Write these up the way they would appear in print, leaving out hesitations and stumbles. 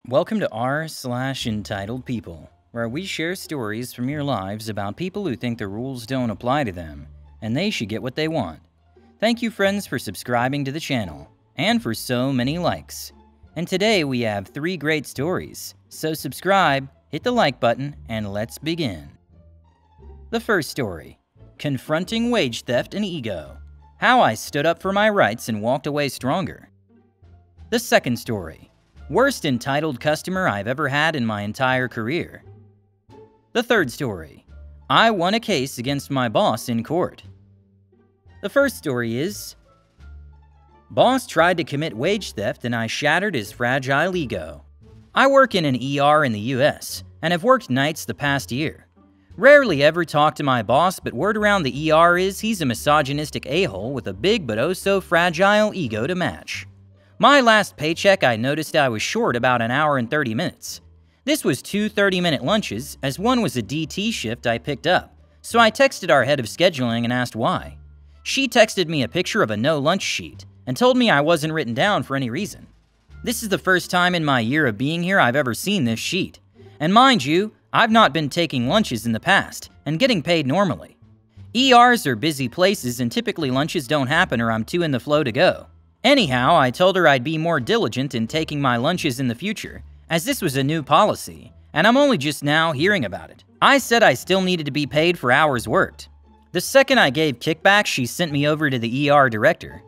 Welcome to r/entitled people, where we share stories from your lives about people who think the rules don't apply to them, and they should get what they want. Thank you, friends, for subscribing to the channel, and for so many likes. And today we have 3 great stories, so subscribe, hit the like button, and let's begin. The first story, Confronting Wage Theft and Ego. How I stood up for my rights and walked away stronger. The second story, Worst entitled customer I've ever had in my entire career. The third story, I won a case against my boss in court. The first story is, Boss tried to commit wage theft and I shattered his fragile ego. I work in an ER in the US and have worked nights the past year. Rarely ever talk to my boss, but word around the ER is he's a misogynistic a-hole with a big but oh so fragile ego to match. My last paycheck, I noticed I was short about an hour and 30 minutes. This was 2 30-minute lunches, as one was a DT shift I picked up, so I texted our head of scheduling and asked why. She texted me a picture of a no lunch sheet and told me I wasn't written down for any reason. This is the first time in my year of being here I've ever seen this sheet. And mind you, I've not been taking lunches in the past and getting paid normally. ERs are busy places and typically lunches don't happen or I'm too in the flow to go. Anyhow, I told her I'd be more diligent in taking my lunches in the future, as this was a new policy, and I'm only just now hearing about it. I said I still needed to be paid for hours worked. The second I gave kickback, she sent me over to the ER director.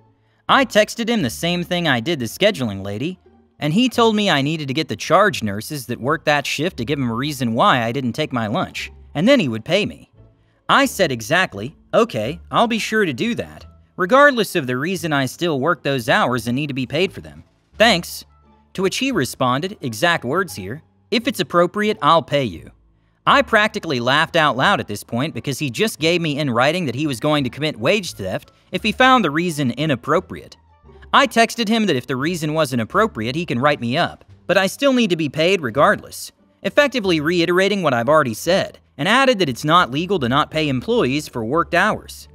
I texted him the same thing I did the scheduling lady, and he told me I needed to get the charge nurses that worked that shift to give him a reason why I didn't take my lunch, and then he would pay me. I said exactly, okay, I'll be sure to do that, regardless of the reason I still work those hours and need to be paid for them. Thanks. To which he responded, exact words here, if it's appropriate, I'll pay you. I practically laughed out loud at this point because he just gave me in writing that he was going to commit wage theft if he found the reason inappropriate. I texted him that if the reason wasn't appropriate, he can write me up, but I still need to be paid regardless, effectively reiterating what I've already said, and added that it's not legal to not pay employees for worked hours.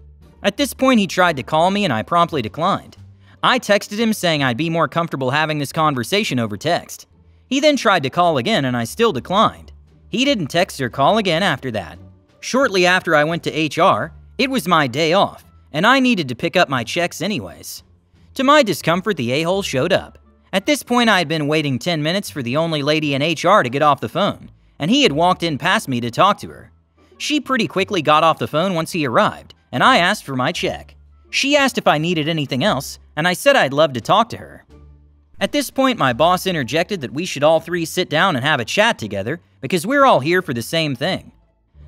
At this point, he tried to call me and I promptly declined. I texted him saying I'd be more comfortable having this conversation over text. He then tried to call again and I still declined. He didn't text or call again after that. Shortly after I went to HR, it was my day off, and I needed to pick up my checks anyways. To my discomfort, the a-hole showed up. At this point, I had been waiting 10 minutes for the only lady in HR to get off the phone, and he had walked in past me to talk to her. She pretty quickly got off the phone once he arrived, and I asked for my check. She asked if I needed anything else, and I said I'd love to talk to her. At this point, my boss interjected that we should all 3 sit down and have a chat together because we're all here for the same thing.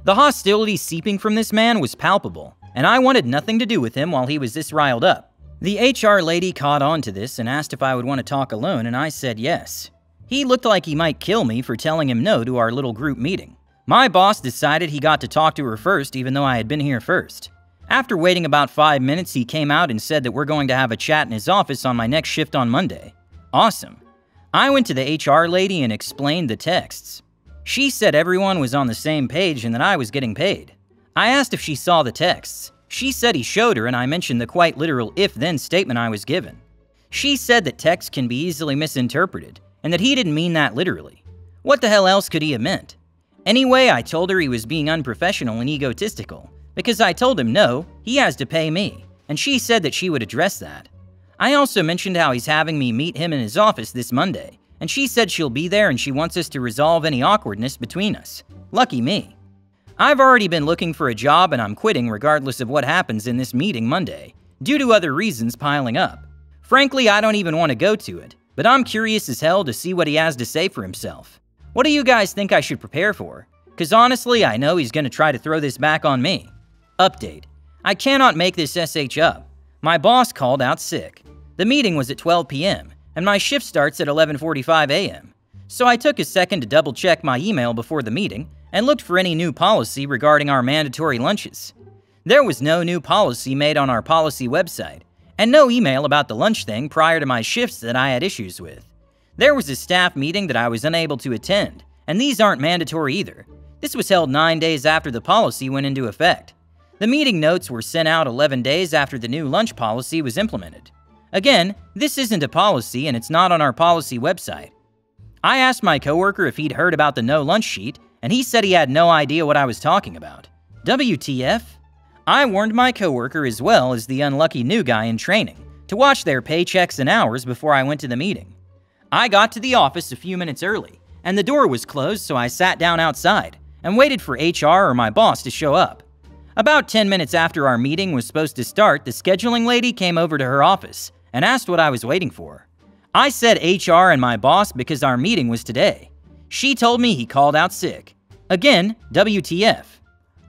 The hostility seeping from this man was palpable, and I wanted nothing to do with him while he was this riled up. The HR lady caught on to this and asked if I would want to talk alone, and I said yes. He looked like he might kill me for telling him no to our little group meeting. My boss decided he got to talk to her first, even though I had been here first. After waiting about 5 minutes, he came out and said that we're going to have a chat in his office on my next shift on Monday. Awesome. I went to the HR lady and explained the texts. She said everyone was on the same page and that I was getting paid. I asked if she saw the texts. She said he showed her and I mentioned the quite literal if-then statement I was given. She said that text can be easily misinterpreted and that he didn't mean that literally. What the hell else could he have meant? Anyway, I told her he was being unprofessional and egotistical. Because I told him no, he has to pay me, and she said that she would address that. I also mentioned how he's having me meet him in his office this Monday, and she said she'll be there and she wants us to resolve any awkwardness between us. Lucky me. I've already been looking for a job and I'm quitting regardless of what happens in this meeting Monday, due to other reasons piling up. Frankly, I don't even want to go to it, but I'm curious as hell to see what he has to say for himself. What do you guys think I should prepare for? Because honestly, I know he's going to try to throw this back on me. Update. I cannot make this SH up. My boss called out sick. The meeting was at 12 p.m., and my shift starts at 11:45 a.m. So I took a second to double check my email before the meeting and looked for any new policy regarding our mandatory lunches. There was no new policy made on our policy website, and no email about the lunch thing prior to my shifts that I had issues with. There was a staff meeting that I was unable to attend, and these aren't mandatory either. This was held 9 days after the policy went into effect. The meeting notes were sent out 11 days after the new lunch policy was implemented. Again, this isn't a policy and it's not on our policy website. I asked my coworker if he'd heard about the no lunch sheet, and he said he had no idea what I was talking about. WTF? I warned my coworker as well as the unlucky new guy in training to watch their paychecks and hours before I went to the meeting. I got to the office a few minutes early, and the door was closed, so I sat down outside and waited for HR or my boss to show up. About 10 minutes after our meeting was supposed to start, the scheduling lady came over to her office and asked what I was waiting for. I said HR and my boss because our meeting was today. She told me he called out sick. Again, WTF.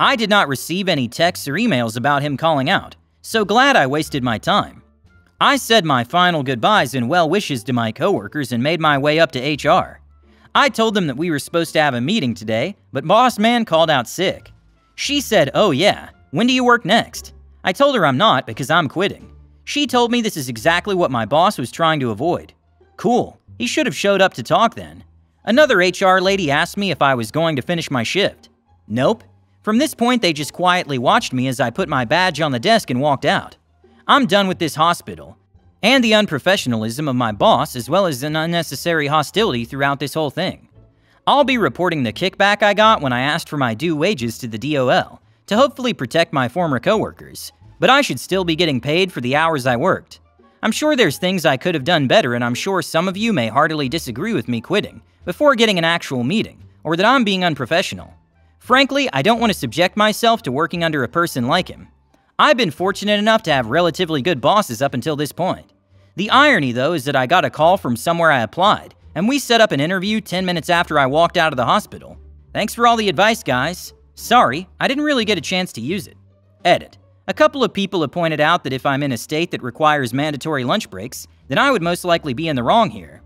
I did not receive any texts or emails about him calling out, so glad I wasted my time. I said my final goodbyes and well wishes to my coworkers and made my way up to HR. I told them that we were supposed to have a meeting today, but boss man called out sick. She said, "Oh yeah, when do you work next?" I told her I'm not because I'm quitting. She told me this is exactly what my boss was trying to avoid. Cool, he should have showed up to talk then. Another HR lady asked me if I was going to finish my shift. Nope. From this point, they just quietly watched me as I put my badge on the desk and walked out. I'm done with this hospital, and the unprofessionalism of my boss as well as an unnecessary hostility throughout this whole thing. I'll be reporting the kickback I got when I asked for my due wages to the DOL to hopefully protect my former coworkers, but I should still be getting paid for the hours I worked. I'm sure there's things I could have done better, and I'm sure some of you may heartily disagree with me quitting before getting an actual meeting, or that I'm being unprofessional. Frankly, I don't want to subject myself to working under a person like him. I've been fortunate enough to have relatively good bosses up until this point. The irony, though, is that I got a call from somewhere I applied, and we set up an interview 10 minutes after I walked out of the hospital. Thanks for all the advice, guys. Sorry, I didn't really get a chance to use it. Edit. A couple of people have pointed out that if I'm in a state that requires mandatory lunch breaks, then I would most likely be in the wrong here.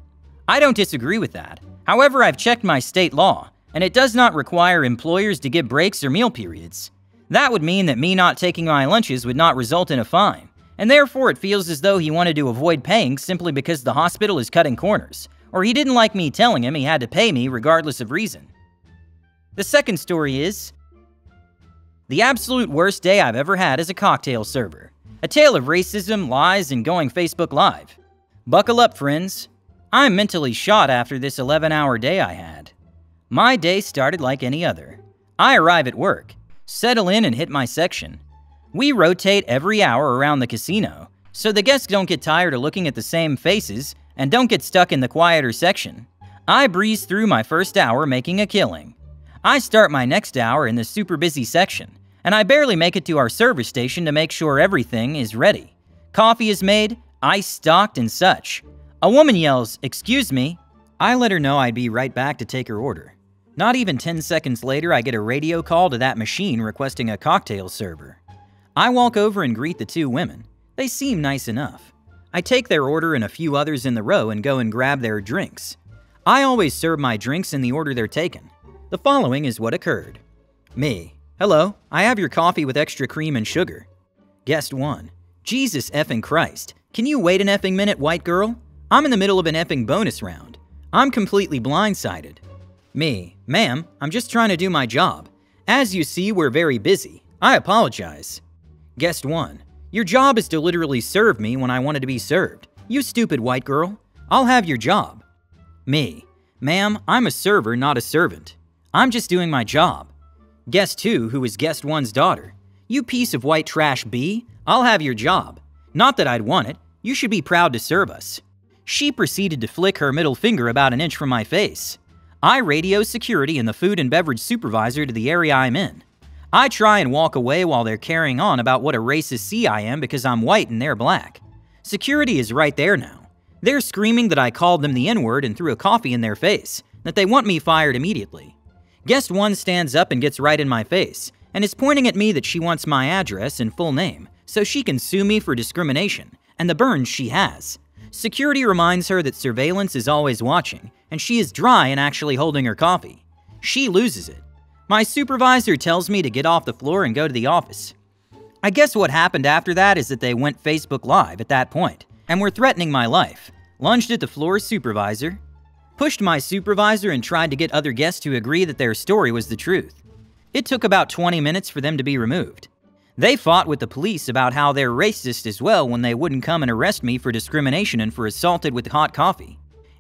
I don't disagree with that. However, I've checked my state law, and it does not require employers to give breaks or meal periods. That would mean that me not taking my lunches would not result in a fine, and therefore it feels as though he wanted to avoid paying simply because the hospital is cutting corners, or he didn't like me telling him he had to pay me regardless of reason. The second story is the absolute worst day I've ever had as a cocktail server. A tale of racism, lies, and going Facebook Live. Buckle up, friends. I'm mentally shot after this 11-hour day I had. My day started like any other. I arrive at work, settle in and hit my section. We rotate every hour around the casino, so the guests don't get tired of looking at the same faces and don't get stuck in the quieter section. I breeze through my first hour making a killing. I start my next hour in the super busy section, and I barely make it to our service station to make sure everything is ready. Coffee is made, ice stocked, and such. A woman yells, "Excuse me." I let her know I'd be right back to take her order. Not even 10 seconds later, I get a radio call to that machine requesting a cocktail server. I walk over and greet the two women. They seem nice enough. I take their order and a few others in the row and go and grab their drinks. I always serve my drinks in the order they're taken. The following is what occurred. Me: "Hello, I have your coffee with extra cream and sugar." Guest 1: "Jesus effing Christ. Can you wait an effing minute, white girl? I'm in the middle of an effing bonus round. I'm completely blindsided." Me: "Ma'am, I'm just trying to do my job. As you see, we're very busy. I apologize." Guest 1: "Your job is to literally serve me when I wanted to be served. You stupid white girl. I'll have your job." Me: "Ma'am, I'm a server, not a servant. I'm just doing my job." Guest 2, who is guest 1's daughter: "You piece of white trash B, I'll have your job. Not that I'd want it. You should be proud to serve us." She proceeded to flick her middle finger about an inch from my face. I radio security and the food and beverage supervisor to the area I'm in. I try and walk away while they're carrying on about what a racist C I am because I'm white and they're black. Security is right there now. They're screaming that I called them the N-word and threw a coffee in their face, that they want me fired immediately. Guest 1 stands up and gets right in my face, and is pointing at me that she wants my address and full name, so she can sue me for discrimination, and the burns she has. Security reminds her that surveillance is always watching, and she is dry and actually holding her coffee. She loses it. My supervisor tells me to get off the floor and go to the office. I guess what happened after that is that they went Facebook Live at that point, and were threatening my life. Lunged at the floor supervisor, pushed my supervisor, and tried to get other guests to agree that their story was the truth. It took about 20 minutes for them to be removed. They fought with the police about how they're racist as well when they wouldn't come and arrest me for discrimination and for assaulted with hot coffee.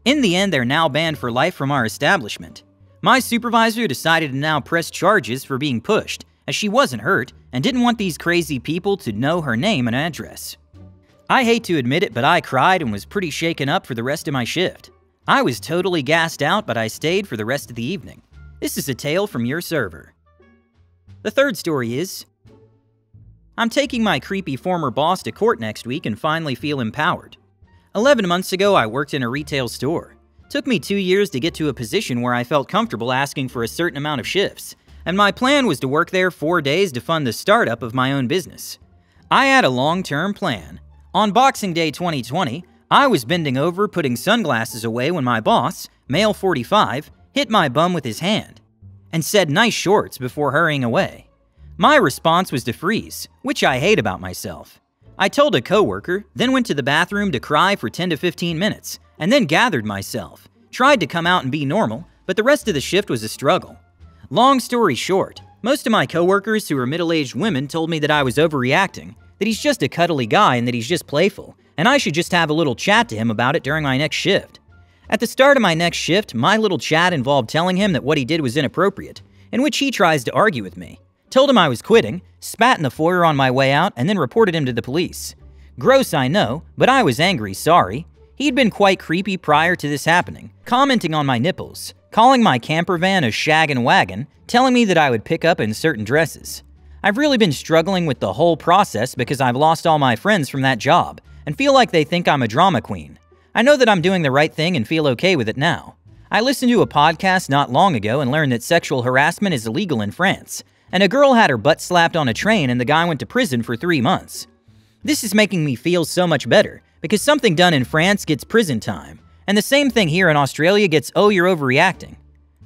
In the end, they're now banned for life from our establishment. My supervisor decided to now press charges for being pushed, as she wasn't hurt and didn't want these crazy people to know her name and address. I hate to admit it, but I cried and was pretty shaken up for the rest of my shift. I was totally gassed out, but I stayed for the rest of the evening. This is a tale from your server. The third story is, I'm taking my creepy former boss to court next week and finally feel empowered. 11 months ago, I worked in a retail store. Took me 2 years to get to a position where I felt comfortable asking for a certain amount of shifts, and my plan was to work there 4 days to fund the startup of my own business. I had a long-term plan. On Boxing Day 2020, I was bending over putting sunglasses away when my boss, male 45, hit my bum with his hand and said nice shorts before hurrying away. My response was to freeze, which I hate about myself. I told a coworker, then went to the bathroom to cry for 10 to 15 minutes, and then gathered myself, tried to come out and be normal, but the rest of the shift was a struggle. Long story short, most of my coworkers who are middle-aged women told me that I was overreacting, that he's just a cuddly guy and that he's just playful, and I should just have a little chat to him about it during my next shift. At the start of my next shift, my little chat involved telling him that what he did was inappropriate, in which he tries to argue with me. Told him I was quitting, spat in the foyer on my way out, and then reported him to the police. Gross, I know, but I was angry, sorry. He'd been quite creepy prior to this happening, commenting on my nipples, calling my camper van a shag and wagon, telling me that I would pick up in certain dresses. I've really been struggling with the whole process because I've lost all my friends from that job, and feel like they think I'm a drama queen. I know that I'm doing the right thing and feel okay with it now. I listened to a podcast not long ago and learned that sexual harassment is illegal in France, and a girl had her butt slapped on a train and the guy went to prison for 3 months. This is making me feel so much better, because something done in France gets prison time, and the same thing here in Australia gets "oh, you're overreacting."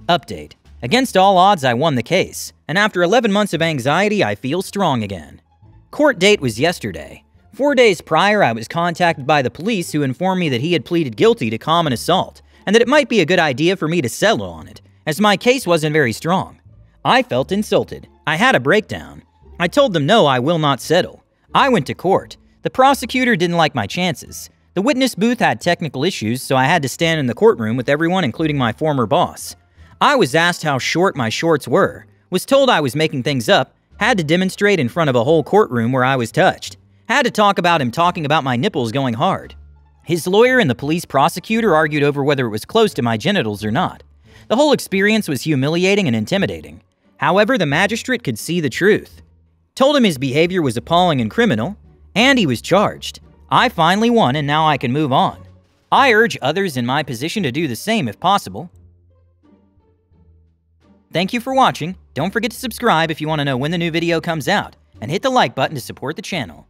Update. Against all odds, I won the case, and after 11 months of anxiety, I feel strong again. Court date was yesterday. 4 days prior, I was contacted by the police who informed me that he had pleaded guilty to common assault, and that it might be a good idea for me to settle on it, as my case wasn't very strong. I felt insulted. I had a breakdown. I told them no, I will not settle. I went to court. The prosecutor didn't like my chances. The witness booth had technical issues, so I had to stand in the courtroom with everyone, including my former boss. I was asked how short my shorts were, was told I was making things up, had to demonstrate in front of a whole courtroom where I was touched, had to talk about him talking about my nipples going hard. His lawyer and the police prosecutor argued over whether it was close to my genitals or not. The whole experience was humiliating and intimidating. However, the magistrate could see the truth. Told him his behavior was appalling and criminal, and he was charged. I finally won, and now I can move on. I urge others in my position to do the same if possible. Thank you for watching. Don't forget to subscribe if you want to know when the new video comes out, and hit the like button to support the channel.